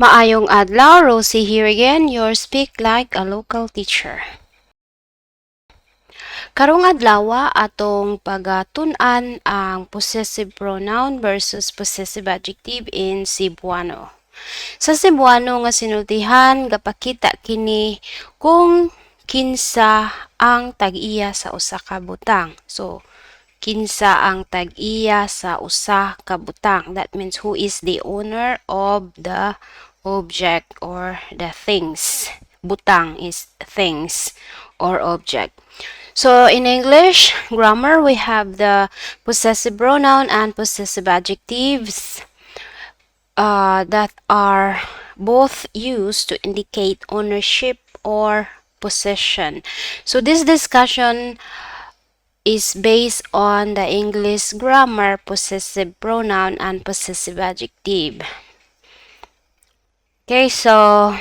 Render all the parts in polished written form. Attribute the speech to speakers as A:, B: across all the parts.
A: Maayong adlaw, Rosie here again, your Speak Like a Local Teacher. Karong adlaw atong pagatun-an ang possessive pronoun versus possessive adjective in Cebuano. Sa Cebuano nga sinultihan, gapakita kini kung kinsa ang tag-iya sa usa ka butang. So, kinsa ang tag-iya sa usa ka butang. That means who is the owner of the object or the things. Butang is things or object. So in English grammar, we have the possessive pronoun and possessive adjectives that are both used to indicate ownership or possession. So this discussion is based on the English grammar, possessive pronoun and possessive adjective. Okay, so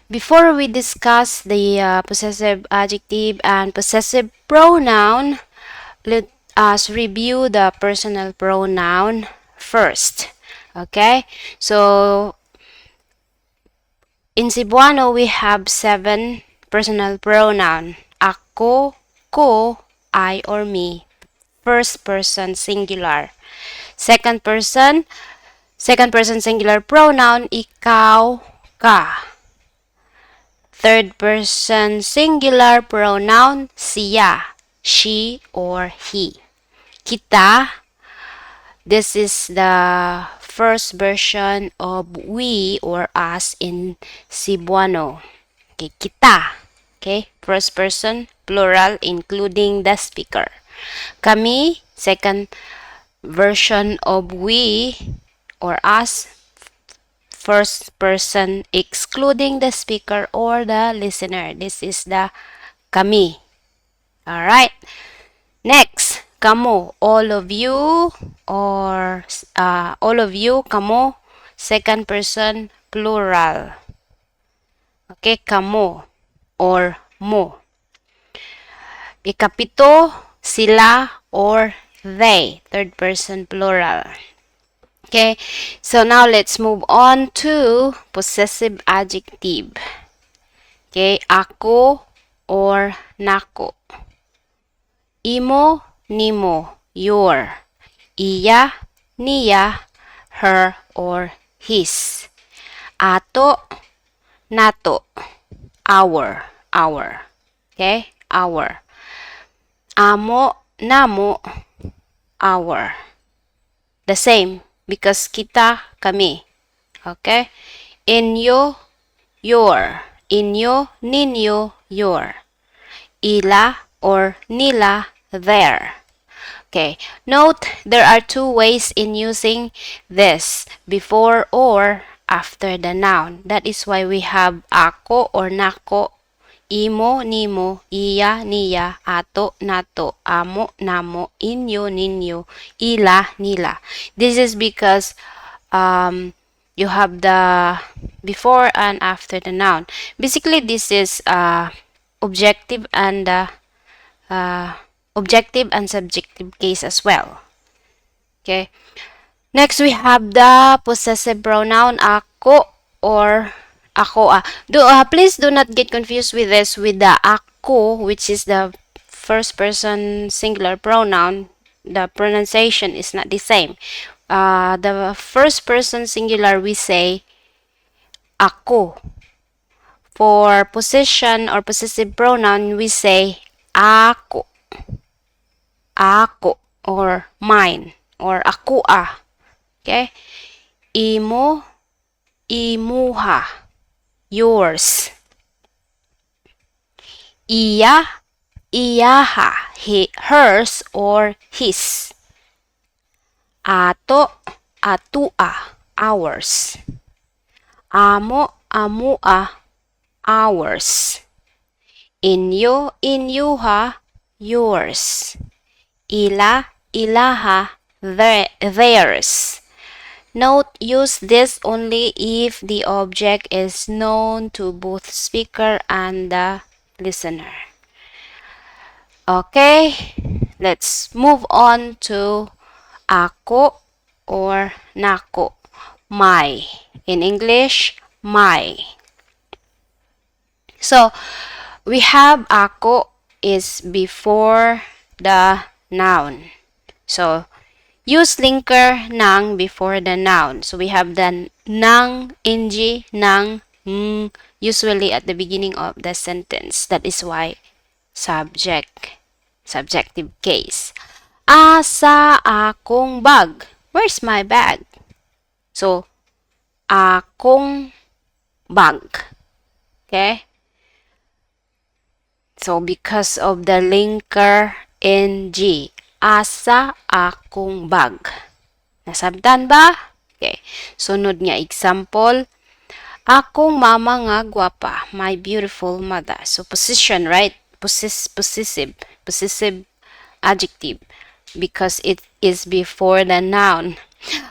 A: before we discuss the possessive adjective and possessive pronoun, let us review the personal pronoun first. Okay, so in Cebuano we have 7 personal pronoun. Ako, ko, I or me. First person singular. Second person singular pronoun, ikaw, ka. Third person singular pronoun, siya, she or he. Kita, this is the first version of we or us in Cebuano. Okay, kita. Okay, first person plural including the speaker. Kami, second version of we or us, first person excluding the speaker or the listener. This is the kami. Alright. Next, kamo. All of you or all of you, kamo. Second person plural. Okay, kamo or mo. Ikapito, sila or they. Third person plural. Okay, so now let's move on to possessive adjective. Okay, ako or nako. Imo, nimo, your. Iya, niya, her or his. Ato, nato, our. Okay, our. Amo, namo, our. The same. Because kita, kami. Okay? Inyo, your. Inyo, ninyo, your. Ila or nila, their. Okay. Note, there are 2 ways in using this, before or after the noun. That is why we have ako or nako, imo, nimo, iya, niya, ato, nato, amo, namo, inyo, ninyo, ila, nila. This is because you have the before and after the noun. Basically, this is objective and subjective case as well. Okay. Next, we have the possessive pronoun ako or akoa. Please do not get confused with this with the ako, which is the first person singular pronoun. The pronunciation is not the same. The first person singular we say ako. For possession or possessive pronoun we say ako. Ako or mine or akoa. Okay? Imo, imuha, yours. Iya, iyaha, hers or his. Ato, atua, ours. Amo, amua, ours. Inyo, inyuha, yours. Ila, ilaha, theirs. Note, use this only if the object is known to both speaker and the listener. Okay, let's move on to ako or nako. my. In English, my. So, we have ako is before the noun. So, use linker ng before the noun. So, we have the nang, ing, nang, usually at the beginning of the sentence. That is why subjective case. Asa akong bag? Where's my bag? So, akong bag. Okay? So, because of the linker ng, asa akong bag. Nasabtan ba? Okay. Sunod nga example. Akong mama nga gwapa. My beautiful mother. So, position, right? Possessive adjective. Because it is before the noun.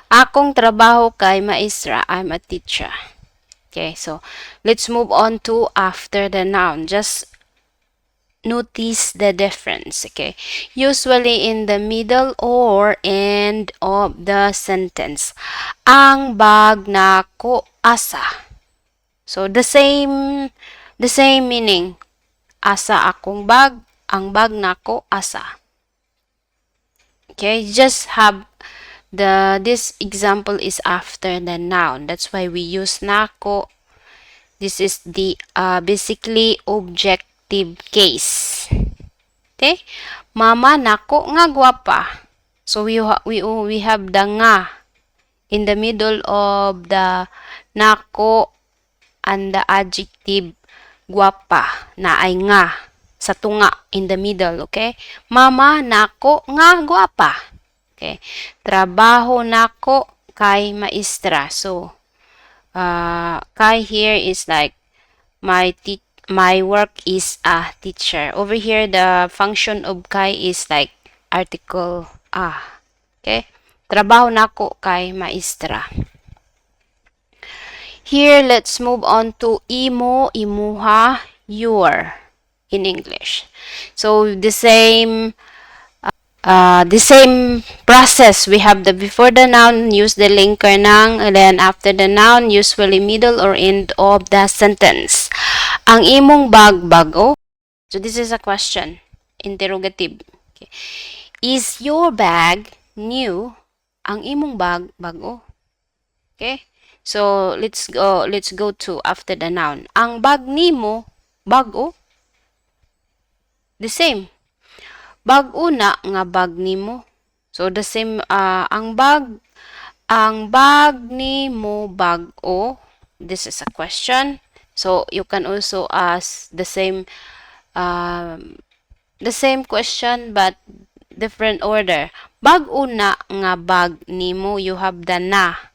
A: Akong trabaho kay maestra. I'm a teacher. Okay, so let's move on to after the noun. Just notice the difference. Okay, usually in the middle or end of the sentence. Ang bag nako asa. So the same meaning. Asa akong bag, ang bag nako asa. Okay, just have this example is after the noun. That's why we use nako. This is the basically objective case. Okay? Mama nako nga gwapa. So we have the nga in the middle of the nako and the adjective gwapa na ay nga sa tunga in the middle, okay? Mama nako nga gwapa. Okay? Trabaho nako kay maestra. So kay here is like my work is a teacher. Over here, the function of kay is like article okay? Trabaho nako kay maestra. Here, let's move on to imo, imuha, your in English. So, the same process. We have the before the noun, use the linker nang, and then after the noun, usually middle or end of the sentence. Ang imong bag bago? So this is a question, interrogative. Okay. Is your bag new? Ang imong bag bago? Okay? So let's go to after the noun. Ang bag nimo bago? The same. Bag-o na nga bag nimo. So the same ang bag nimo bag-o. This is a question. So you can also ask the same question but different order. Bag-o na nga bag nimo, you have the na.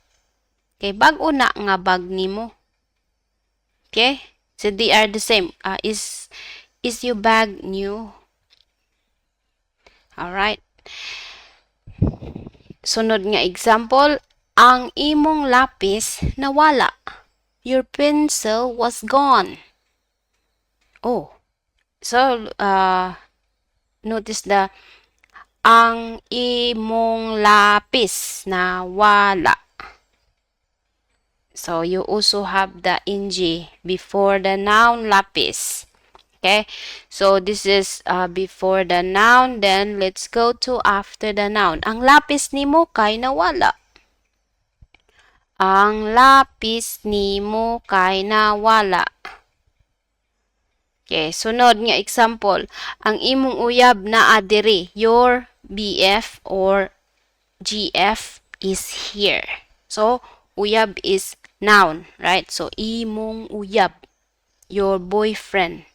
A: Okay, bag-o na nga bag nimo. Okay? So they are the same. Is your bag new? Alright. Sunod nga example, ang imong lapis nawala. Your pencil was gone. Oh. So, notice the ang imong lapis nawala. So, you also have the ing before the noun lapis. Okay, so this is before the noun. Then let's go to after the noun. Ang lapis nimo kay nawala. Ang lapis nimo kay nawala. Okay, sunod nga example. Ang imong uyab naa diri. Your BF or GF is here. So uyab is noun, right? So imong uyab, your boyfriend.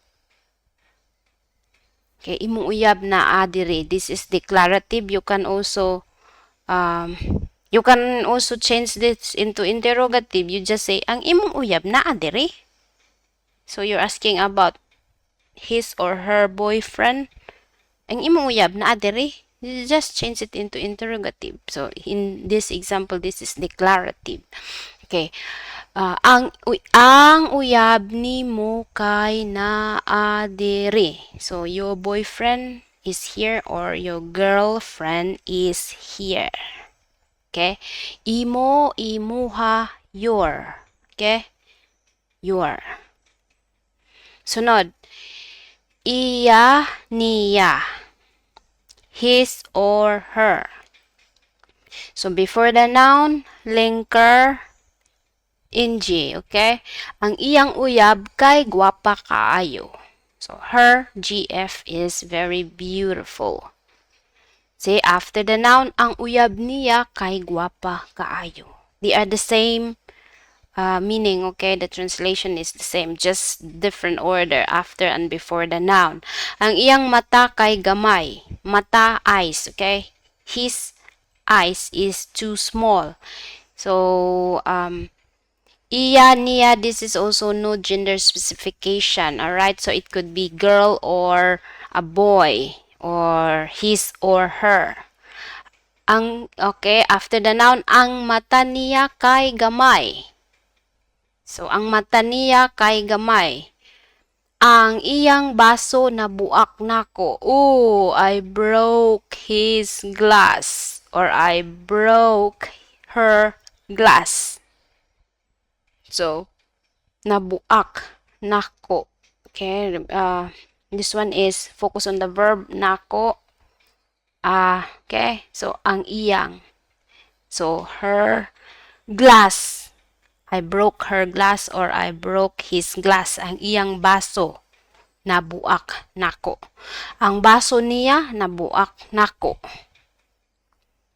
A: Okay, imong uyab na adire. This is declarative. You can also change this into interrogative. You just say, ang imong uyab na adire. So you're asking about his or her boyfriend. Ang imong uyab na adire. You just change it into interrogative. So in this example, this is declarative. Okay. Ang uyab nimo kay naa diri. So your boyfriend is here or your girlfriend is here. Okay? Imo, imuha, your. Okay? Your. Sunod. Iya, niya. His or her. So, before the noun, linker, ing. Okay? Ang iyang uyab kay gwapa kaayo. So, her GF is very beautiful. See, after the noun, ang uyab niya kay gwapa kaayo. They are the same meaning, okay? The translation is the same, just different order after and before the noun. Ang iyang mata kay gamay. Mata, eyes, okay? His eyes is too small. So, iya, niya, this is also no gender specification, alright? So, it could be girl or a boy, or his or her. Okay, after the noun, ang mata niya kay gamay. So, ang mata niya kay gamay. Ang iyang baso na buak nako. Oh, I broke his glass. Or I broke her glass. So, nabuak nako. Okay, this one is focus on the verb nako. Okay, so ang iyang. So, her glass. I broke her glass or I broke his glass. Ang iyang baso, nabuak nako. Ang baso niya, nabuak nako.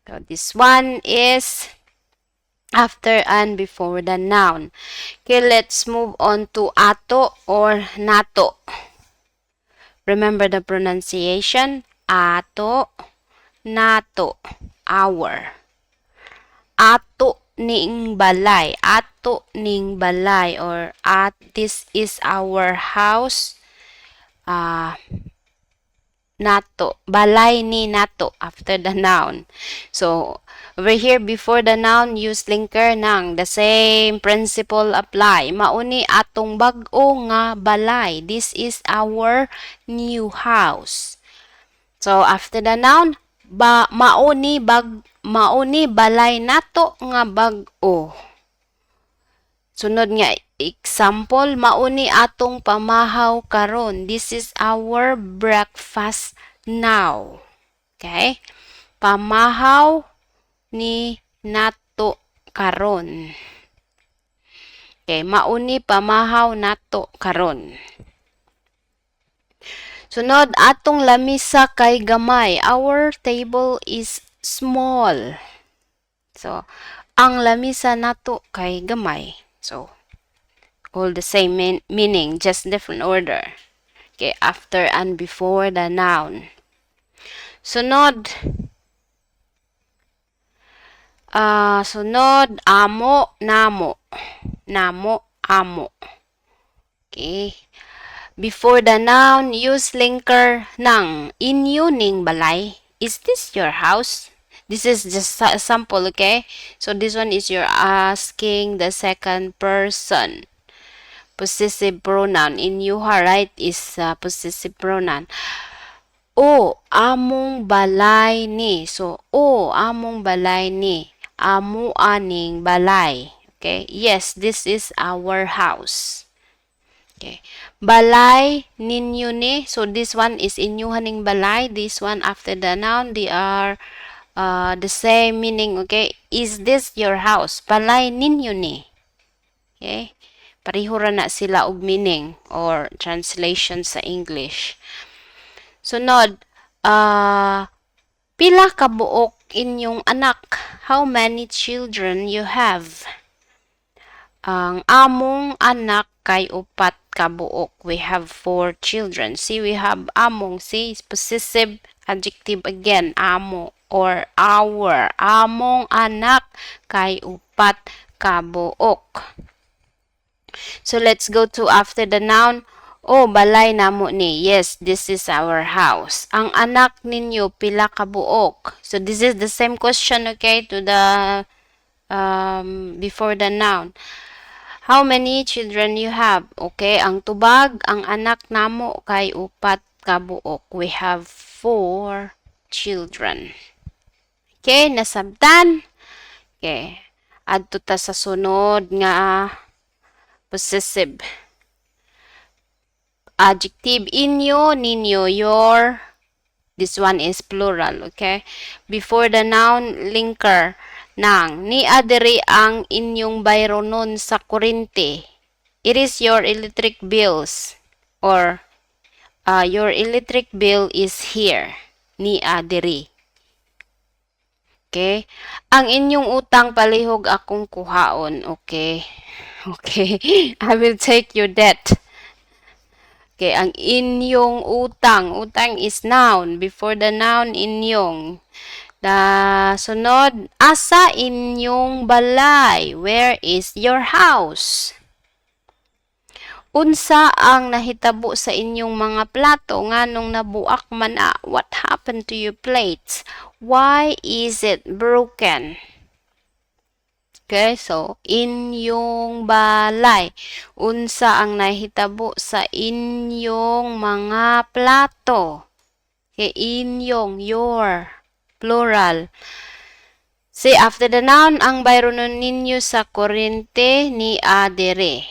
A: So, this one is after and before the noun. Okay, let's move on to ato or nato. Remember the pronunciation? Ato, nato, our. Ato ning balay. Ato ning balay or this is our house. Nato. Balay ni nato after the noun. So, over here before the noun, use linker nang. The same principle apply. Mauni atong bag-o nga balay. This is our new house. So, after the noun, mauni balay nato nga bag-o. Sunod nga example, mauni atong pamahaw karon. This is our breakfast now. Okay? Pamahaw ni nato karon. Okay, mauni pamahaw nato karon. Sunod, atong lamisa kay gamay. Our table is small. So, ang lamisa nato kay gamay. So, all the same meaning, just different order. Okay, after and before the noun. Sunod, amo, namo. Namo, amo. Okay. Before the noun, use linker ng inyo ning balay. Is this your house? This is just a sample, okay? So this one is you're asking the second person. Possessive pronoun. Inyoha, right, is possessive pronoun. O, among balay ni. So, o, among balay ni. Amu aning balay. Okay? Yes, this is our house. Okay. Balay ninyo ni. So, this one is inyo haning balay. This one after the noun, they are the same meaning. Okay. Is this your house? Balay ninyo ni. Okay. Pareho ra na sila og meaning or translation sa English. Sunod, pila ka buok inyong anak? How many children you have? Ang among anak kay upat ka buok. We have 4 children. See, we have among. See, possessive adjective again. Amo or our. Among anak kay upat ka buok. So, let's go to after the noun. Oh, balay namo ni. Yes, this is our house. Ang anak ninyo pila ka buok. So, this is the same question, okay, to the before the noun. How many children you have? Okay, ang tubag, ang anak namo kay upat ka buok. We have 4 children. Okay, nasabtan. Okay. Adto ta sa sunod nga possessive. Adjective, inyo, ninyo, your. This one is plural, okay? Before the noun, linker, nang. Ni adere ang inyong bayronon sa kurente. It is your electric bills. Or, your electric bill is here. Ni adere. Okay? Ang inyong utang palihog akong kuhaon. Okay? Okay. I will take your debt. Okay, ang inyong utang. Utang is noun. Before the noun, inyong. Sunod, asa inyong balay? Where is your house? Unsa ang nahitabo sa inyong mga plato nganong nabuak man na? What happened to your plates? Why is it broken? Okay, so inyong balay. Unsa ang nahitabo sa inyong mga plato? Okay, inyong, your, plural. Say after the noun, ang bayronon ninyo sa kuryente ni adere.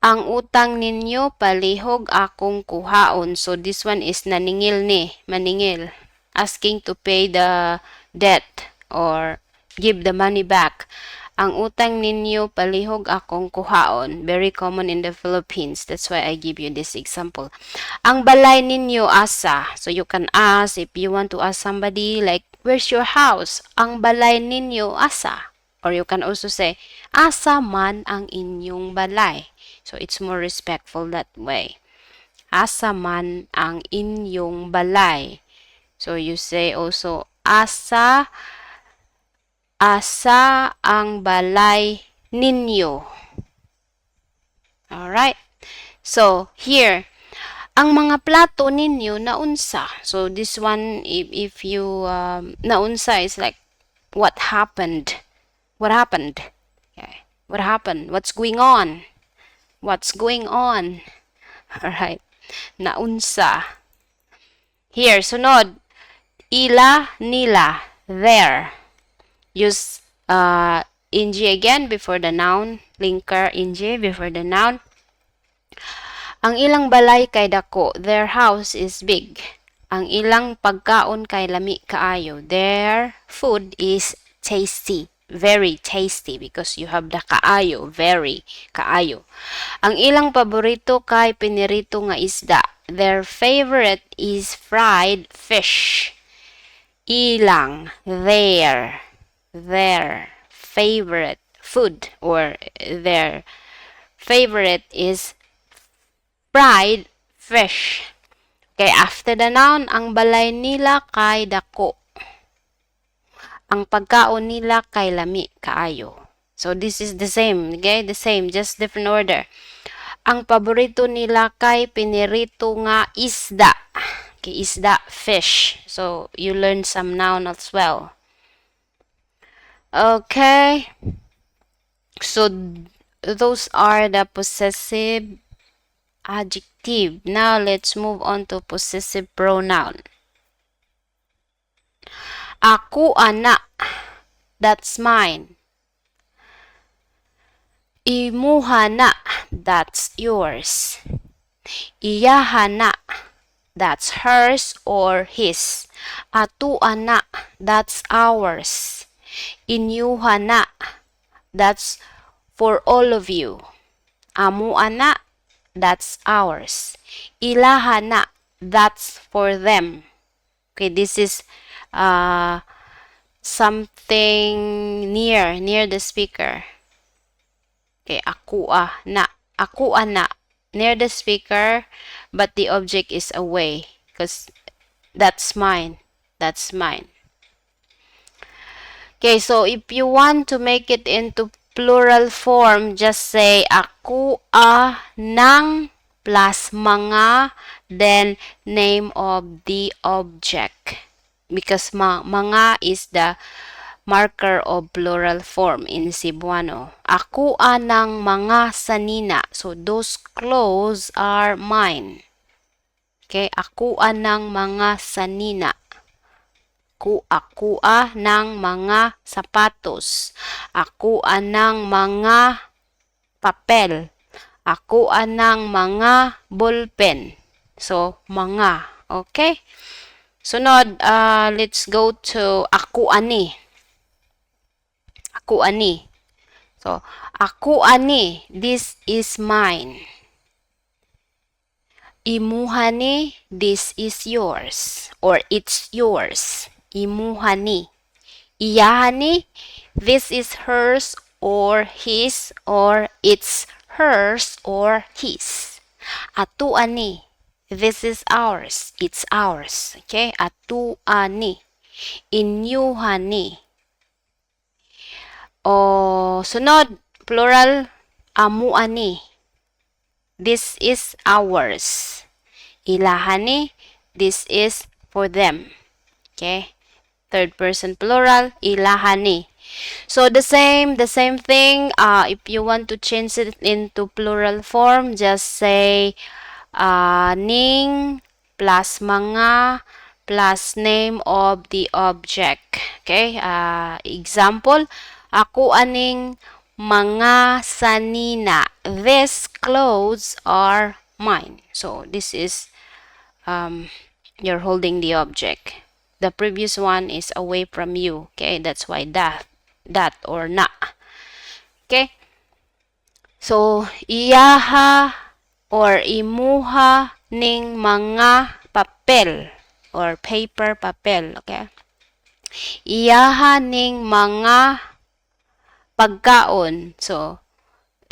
A: Ang utang ninyo palihog akong kuhaon. So this one is naningil ni, maningil. Asking to pay the debt or give the money back. Ang utang ninyo palihog akong kuhaon. Very common in the Philippines. That's why I give you this example. Ang balay ninyo asa. So you can ask if you want to ask somebody like, where's your house? Ang balay ninyo asa. Or you can also say, asa man ang inyong balay. So it's more respectful that way. Asa man ang inyong balay. So you say also, asa ang balay ninyo. Alright. So here, ang mga plato ninyo naunsa. So this one, if you naunsa is like what happened. What happened? Okay. What happened? What's going on? What's going on? Alright. Naunsa. Here, sunod. Ila, nila, there. Use ing again before the noun. Linker ing before the noun. Ang ilang balay kay dako. Their house is big. Ang ilang pagkaon kay lami kaayo. Their food is tasty. Very tasty because you have the kaayo. Very kaayo. Ang ilang paborito kay pinirito nga isda. Their favorite is fried fish. Ilang, their favorite food or their favorite is fried fish. Okay, after the noun, ang balay nila kay dako. Ang pagkaon nila kay lami kaayo. So this is the same, okay? The same, just different order. Ang paborito nila kay pinirito nga isda. Okay, isda, fish. So you learn some noun as well. Okay. So those are the possessive adjective. Now let's move on to possessive pronoun. Aku anak. That's mine. Imoha na. That's yours. Iyaha na. That's hers or his. Atua na. That's ours. Inyoha na. That's for all of you. Amoa na. That's ours. Ilaha na. That's for them. Okay, this is something near the speaker. Okay, akoa na. Akoa na. Near the speaker, but the object is away. Because that's mine. That's mine. Okay, so if you want to make it into plural form, just say akoa ng plus mga, then name of the object. Because mga is the marker of plural form in Cebuano. Akoa ng mga sanina. So those clothes are mine. Okay, akoa ng mga sanina. Akua ng mga sapatos. Akua ng mga papel. Akua ng mga ballpen. So, mga. Okay? Sunod, let's go to ako ani. Ako ani. So, ako ani, this is mine. Imuha ni, this is yours. Or it's yours. Imuha ni. Iyaha ni, this is hers or his or it's hers or his. Atu ani, this is ours. It's ours. Okay? Atu ani. Inyoha ni. O sunod, plural, amoa ni. This is ours. Ilaha ni, this is for them. Okay? Third person plural, ilaha ni. So the same thing. If you want to change it into plural form, just say ning plus mga plus name of the object. Okay? Example, ako aning mga sanina. These clothes are mine. So this is you're holding the object. The previous one is away from you. Okay, that's why that or na. Okay, so iyaha or imuha ning mga papel or paper papel. Okay, iyaha ning mga pagkaon. So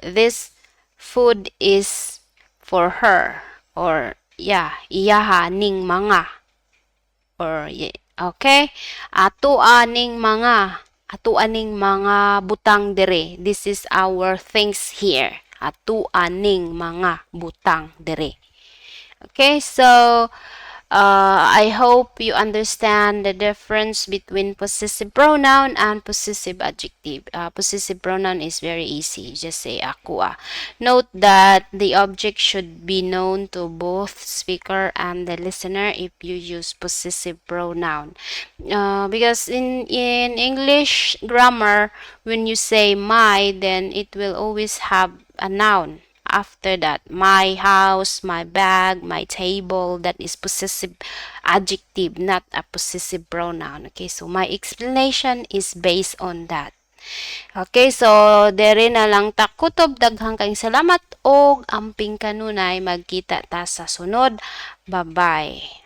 A: this food is for her, or iyaha ning mga, or okay, ato aning mga butang dire. This is our things here. Ato aning mga butang dire. Okay, so I hope you understand the difference between possessive pronoun and possessive adjective. Possessive pronoun is very easy. Just say akoa. Note that the object should be known to both speaker and the listener if you use possessive pronoun. Because in English grammar, when you say my, then it will always have a noun. After that, my house, my bag, my table, that is possessive adjective, not a possessive pronoun. Okay, so my explanation is based on that. Okay, so dere na lang ta kutob. Daghang kayong salamat og amping kanunay. Magkita ta sa sunod. Bye-bye.